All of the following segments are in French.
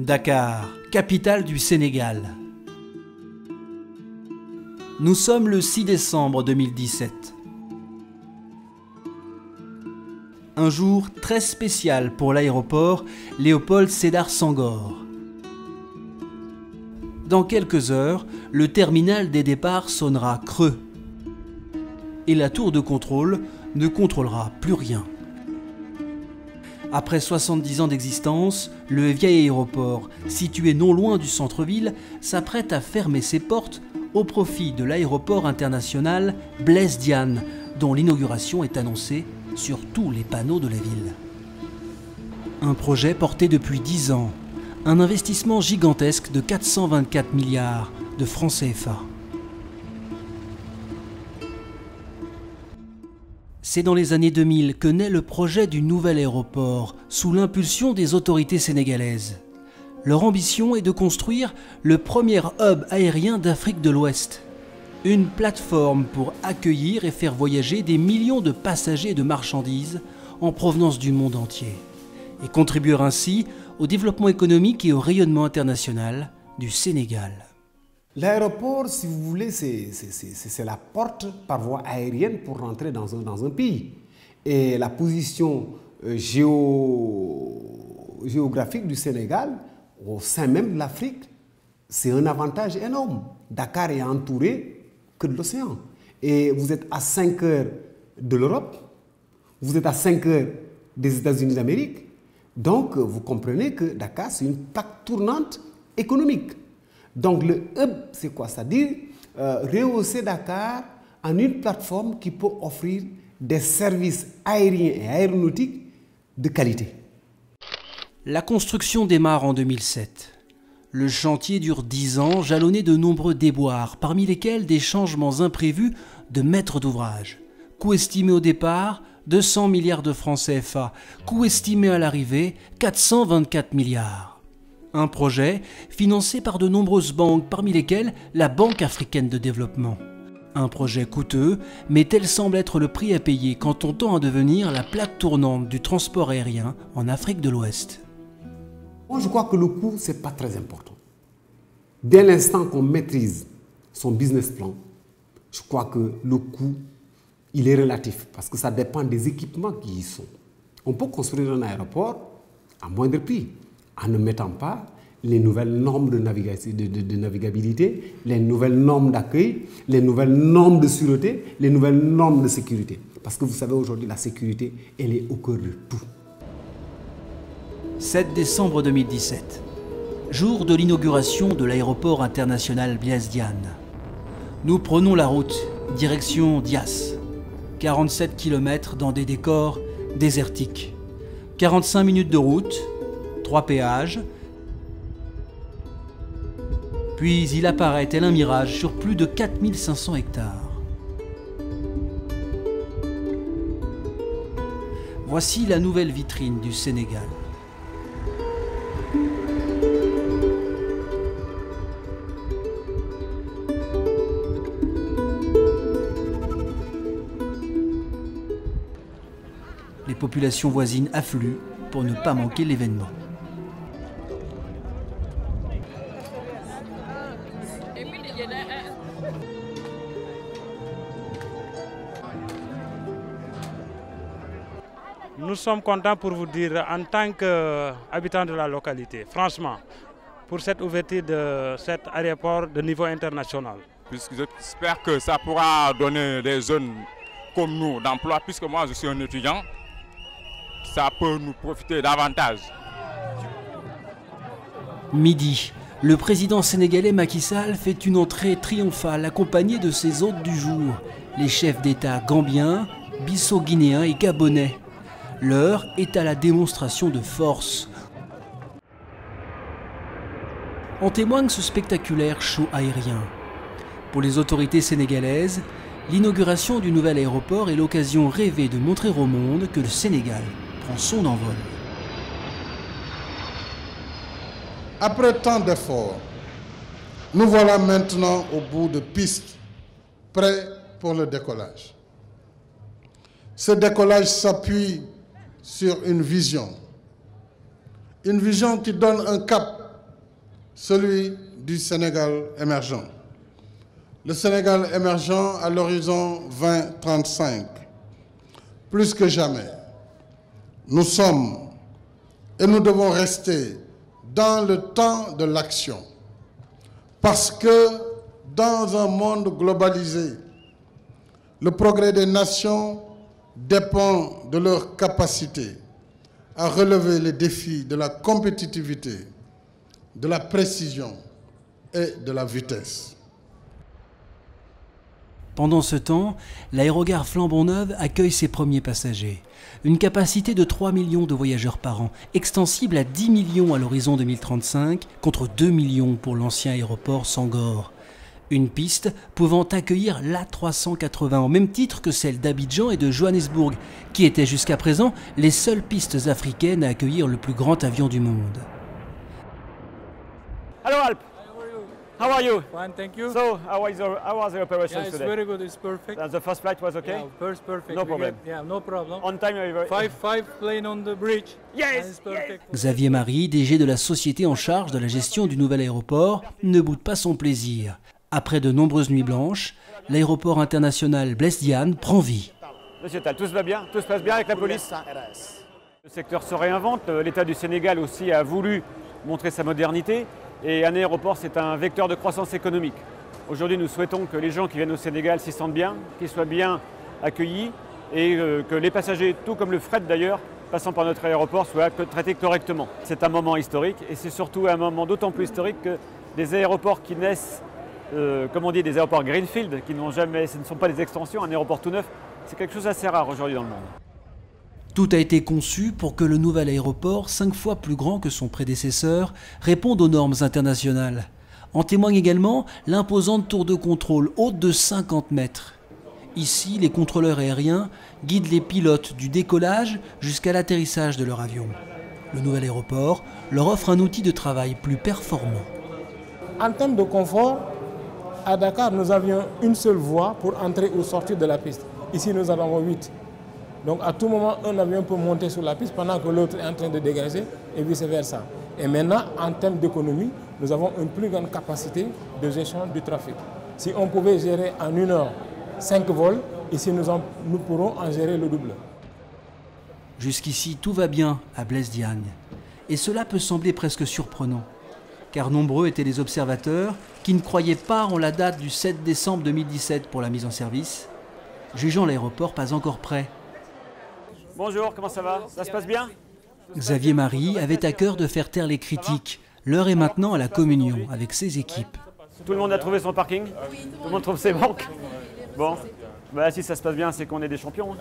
Dakar, capitale du Sénégal. Nous sommes le 6 décembre 2017. Un jour très spécial pour l'aéroport Léopold Sédar Senghor. Dans quelques heures, le terminal des départs sonnera creux. Et la tour de contrôle ne contrôlera plus rien. Après 70 ans d'existence, le vieil aéroport, situé non loin du centre-ville, s'apprête à fermer ses portes au profit de l'aéroport international Blaise Diagne, dont l'inauguration est annoncée sur tous les panneaux de la ville. Un projet porté depuis 10 ans, un investissement gigantesque de 424 milliards de francs CFA. C'est dans les années 2000 que naît le projet du nouvel aéroport, sous l'impulsion des autorités sénégalaises. Leur ambition est de construire le premier hub aérien d'Afrique de l'Ouest. Une plateforme pour accueillir et faire voyager des millions de passagers et de marchandises en provenance du monde entier. Et contribuer ainsi au développement économique et au rayonnement international du Sénégal. L'aéroport, si vous voulez, c'est la porte par voie aérienne pour rentrer dans un pays. Et la position géographique du Sénégal, au sein même de l'Afrique, c'est un avantage énorme. Dakar est entouré que de l'océan. Et vous êtes à 5 heures de l'Europe, vous êtes à 5 heures des États-Unis d'Amérique. Donc, vous comprenez que Dakar, c'est une plaque tournante économique. Donc le hub, c'est quoi? C'est-à-dire rehausser Dakar en une plateforme qui peut offrir des services aériens et aéronautiques de qualité. La construction démarre en 2007. Le chantier dure 10 ans, jalonné de nombreux déboires, parmi lesquels des changements imprévus de maître d'ouvrage. Coût estimé au départ, 200 milliards de francs CFA. Coût estimé à l'arrivée, 424 milliards. Un projet financé par de nombreuses banques, parmi lesquelles la Banque africaine de développement. Un projet coûteux, mais tel semble être le prix à payer quand on tend à devenir la plaque tournante du transport aérien en Afrique de l'Ouest. Moi, je crois que le coût, ce n'est pas très important. Dès l'instant qu'on maîtrise son business plan, je crois que le coût, il est relatif, parce que ça dépend des équipements qui y sont. On peut construire un aéroport à moindre prix, en ne mettant pas les nouvelles normes de navigabilité, les nouvelles normes d'accueil, les nouvelles normes de sûreté, les nouvelles normes de sécurité. Parce que vous savez, aujourd'hui, la sécurité, elle est au cœur de tout. 7 décembre 2017, jour de l'inauguration de l'aéroport international Blaise Diagne. Nous prenons la route, direction Diass. 47 km dans des décors désertiques. 45 minutes de route, 3 péages, puis il apparaît tel un mirage sur plus de 4500 hectares. Voici la nouvelle vitrine du Sénégal. Les populations voisines affluent pour ne pas manquer l'événement. Nous sommes contents pour vous dire, en tant qu'habitants de la localité, franchement, pour cette ouverture de cet aéroport de niveau international. J'espère que ça pourra donner des jeunes comme nous d'emploi, puisque moi je suis un étudiant, ça peut nous profiter davantage. Midi, le président sénégalais Macky Sall fait une entrée triomphale accompagné de ses hôtes du jour, les chefs d'État gambiens, bissau-guinéens et gabonais. L'heure est à la démonstration de force. En témoigne ce spectaculaire show aérien. Pour les autorités sénégalaises, l'inauguration du nouvel aéroport est l'occasion rêvée de montrer au monde que le Sénégal prend son envol. Après tant d'efforts, nous voilà maintenant au bout de piste, prêts pour le décollage. Ce décollage s'appuie sur une vision qui donne un cap celui du Sénégal émergent. Le Sénégal émergent à l'horizon 2035. Plus que jamais, nous sommes et nous devons rester dans le temps de l'action. Parce que dans un monde globalisé, le progrès des nations dépend de leur capacité à relever les défis de la compétitivité, de la précision et de la vitesse. Pendant ce temps, l'aérogare Flambant-Neuve accueille ses premiers passagers. Une capacité de 3 millions de voyageurs par an, extensible à 10 millions à l'horizon 2035, contre 2 millions pour l'ancien aéroport Sangor. Une piste pouvant accueillir l'A380 au même titre que celle d'Abidjan et de Johannesburg, qui étaient jusqu'à présent les seules pistes africaines à accueillir le plus grand avion du monde. Hello Alp. How are you? Fine, thank you. So, how was the operation Yeah, it's today? very good. It's perfect. The first flight was okay? Yeah, first perfect. No We problem. yeah, no problem. On time, everybody? Five plane on the bridge. Yes, And it's perfect. Xavier Marie, DG de la société en charge de la gestion du nouvel aéroport, ne boude pas son plaisir. Après de nombreuses nuits blanches, l'aéroport international Blaise Diagne prend vie. Monsieur Tal, tout se va bien? Tout se passe bien avec la police? Le secteur se réinvente. L'État du Sénégal aussi a voulu montrer sa modernité. Et un aéroport, c'est un vecteur de croissance économique. Aujourd'hui, nous souhaitons que les gens qui viennent au Sénégal s'y sentent bien, qu'ils soient bien accueillis et que les passagers, tout comme le fret d'ailleurs, passant par notre aéroport, soient traités correctement. C'est un moment historique et c'est surtout un moment d'autant plus historique que des aéroports qui naissent, comme on dit, des aéroports Greenfield, qui n'ont jamais, ce ne sont pas des extensions, un aéroport tout neuf, c'est quelque chose d'assez rare aujourd'hui dans le monde. Tout a été conçu pour que le nouvel aéroport, 5 fois plus grand que son prédécesseur, réponde aux normes internationales. En témoigne également l'imposante tour de contrôle haute de 50 mètres. Ici, les contrôleurs aériens guident les pilotes du décollage jusqu'à l'atterrissage de leur avion. Le nouvel aéroport leur offre un outil de travail plus performant. En termes de confort, à Dakar, nous avions une seule voie pour entrer ou sortir de la piste. Ici, nous en avons 8. Donc à tout moment, un avion peut monter sur la piste pendant que l'autre est en train de dégager et vice-versa. Et maintenant, en termes d'économie, nous avons une plus grande capacité de gestion du trafic. Si on pouvait gérer en 1 heure 5 vols, ici nous pourrons en gérer le double. Jusqu'ici, tout va bien à Blaise Diagne. Et cela peut sembler presque surprenant, car nombreux étaient les observateurs qui ne croyaient pas en la date du 7 décembre 2017 pour la mise en service, jugeant l'aéroport pas encore prêt. Bonjour, comment ça va? Ça se passe bien? Xavier Marie avait à cœur de faire taire les critiques. L'heure est maintenant à la communion avec ses équipes. Tout le monde a trouvé son parking? Tout le monde trouve ses banques? Bon, bah, si ça se passe bien, c'est qu'on est des champions.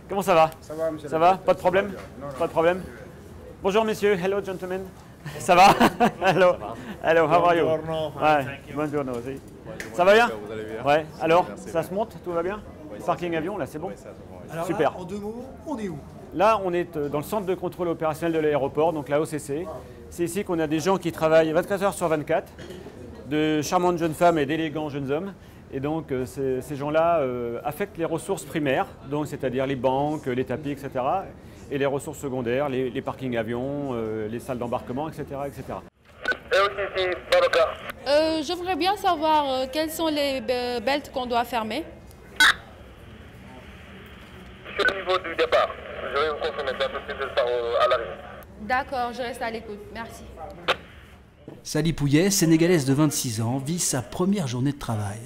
Comment ça va? Ça va, monsieur. Ça va? Pas de problème? Pas de problème. Bonjour messieurs, hello gentlemen. Ça va? Hello, hello, how are you? Ouais, bonjour aussi. Ça va bien? Ouais, alors, ça se monte? Tout va bien? Parking avion, là, c'est bon? Alors super. Là, en 2 mots, on est où? Là, on est dans le centre de contrôle opérationnel de l'aéroport, donc la OCC. C'est ici qu'on a des gens qui travaillent 24 heures sur 24, de charmantes jeunes femmes et d'élégants jeunes hommes. Et donc, ces gens-là affectent les ressources primaires, donc c'est-à-dire les banques, les tapis, etc. Et les ressources secondaires, les parkings avions, les salles d'embarquement, etc., etc. Je voudrais bien savoir quelles sont les belts qu'on doit fermer. Au niveau du départ, je vais vous confirmer ça tout de suite à l'arrivée. D'accord, je reste à l'écoute. Merci. Sally Pouillet, sénégalaise de 26 ans, vit sa première journée de travail.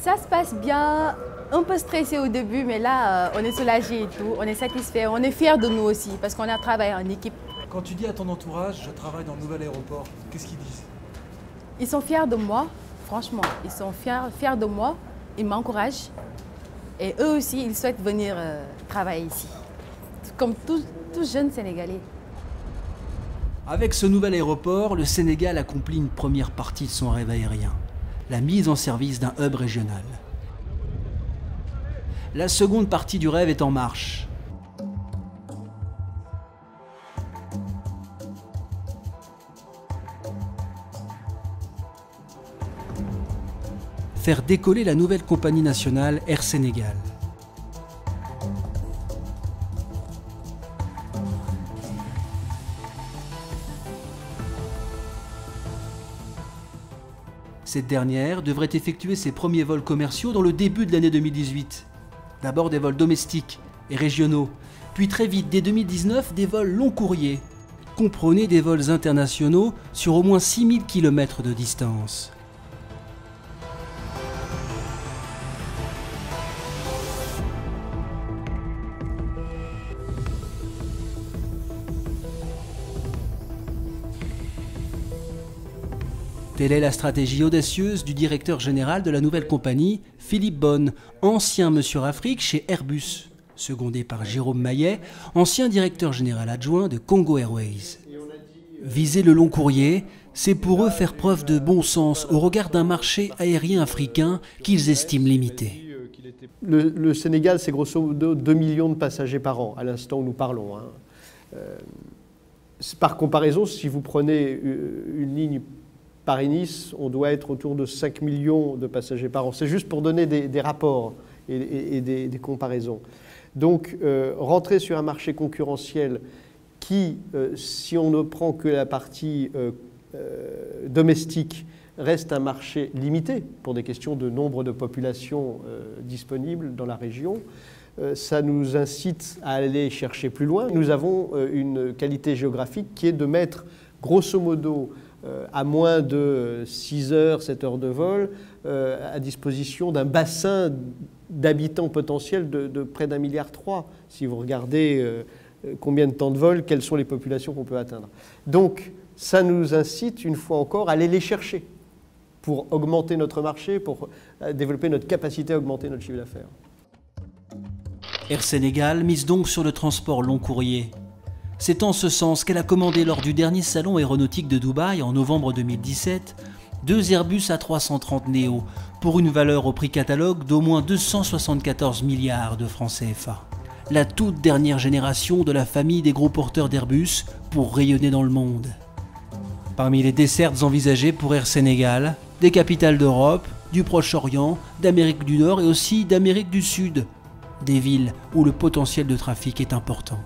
Ça se passe bien, un peu stressé au début, mais là, on est soulagé et tout, on est satisfait, on est fiers de nous aussi, parce qu'on a travaillé en équipe. Quand tu dis à ton entourage, je travaille dans le nouvel aéroport, qu'est-ce qu'ils disent? Ils sont fiers de moi, franchement, ils sont fiers de moi, ils m'encouragent. Et eux aussi, ils souhaitent venir travailler ici, comme tous jeunes Sénégalais. Avec ce nouvel aéroport, le Sénégal accomplit une première partie de son rêve aérien, la mise en service d'un hub régional. La seconde partie du rêve est en marche. Faire décoller la nouvelle compagnie nationale Air Sénégal. Cette dernière devrait effectuer ses premiers vols commerciaux dans le début de l'année 2018. D'abord des vols domestiques et régionaux, puis très vite, dès 2019, des vols long courrier. Comprenez des vols internationaux sur au moins 6000 km de distance. Telle est la stratégie audacieuse du directeur général de la nouvelle compagnie, Philippe Bonne, ancien Monsieur Afrique chez Airbus, secondé par Jérôme Maillet, ancien directeur général adjoint de Congo Airways. Viser le long courrier, c'est pour eux faire preuve de bon sens au regard d'un marché aérien africain qu'ils estiment limité. Le Sénégal, c'est grosso modo 2 millions de passagers par an, à l'instant où nous parlons. Par comparaison, si vous prenez une ligne Paris-Nice, on doit être autour de 5 millions de passagers par an. C'est juste pour donner des rapports et des comparaisons. Donc, rentrer sur un marché concurrentiel qui, si on ne prend que la partie domestique, reste un marché limité pour des questions de nombre de populations disponibles dans la région, ça nous incite à aller chercher plus loin. Nous avons une qualité géographique qui est de mettre, grosso modo, à moins de 6 heures, 7 heures de vol, à disposition d'un bassin d'habitants potentiels de près d'1,3 milliard. Si vous regardez combien de temps de vol, quelles sont les populations qu'on peut atteindre. Donc, ça nous incite, une fois encore, à aller les chercher pour augmenter notre marché, pour développer notre capacité à augmenter notre chiffre d'affaires. Air Sénégal mise donc sur le transport long courrier. C'est en ce sens qu'elle a commandé lors du dernier salon aéronautique de Dubaï en novembre 2017 2 Airbus A330neo pour une valeur au prix catalogue d'au moins 274 milliards de francs CFA. La toute dernière génération de la famille des gros porteurs d'Airbus pour rayonner dans le monde. Parmi les dessertes envisagées pour Air Sénégal, des capitales d'Europe, du Proche-Orient, d'Amérique du Nord et aussi d'Amérique du Sud, des villes où le potentiel de trafic est important.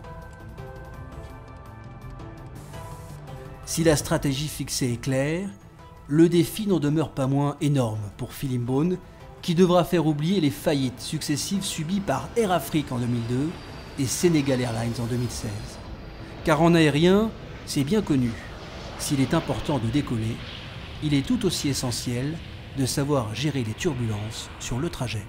Si la stratégie fixée est claire, le défi n'en demeure pas moins énorme pour Philippe Bonne, qui devra faire oublier les faillites successives subies par Air Afrique en 2002 et Senegal Airlines en 2016. Car en aérien, c'est bien connu, s'il est important de décoller, il est tout aussi essentiel de savoir gérer les turbulences sur le trajet.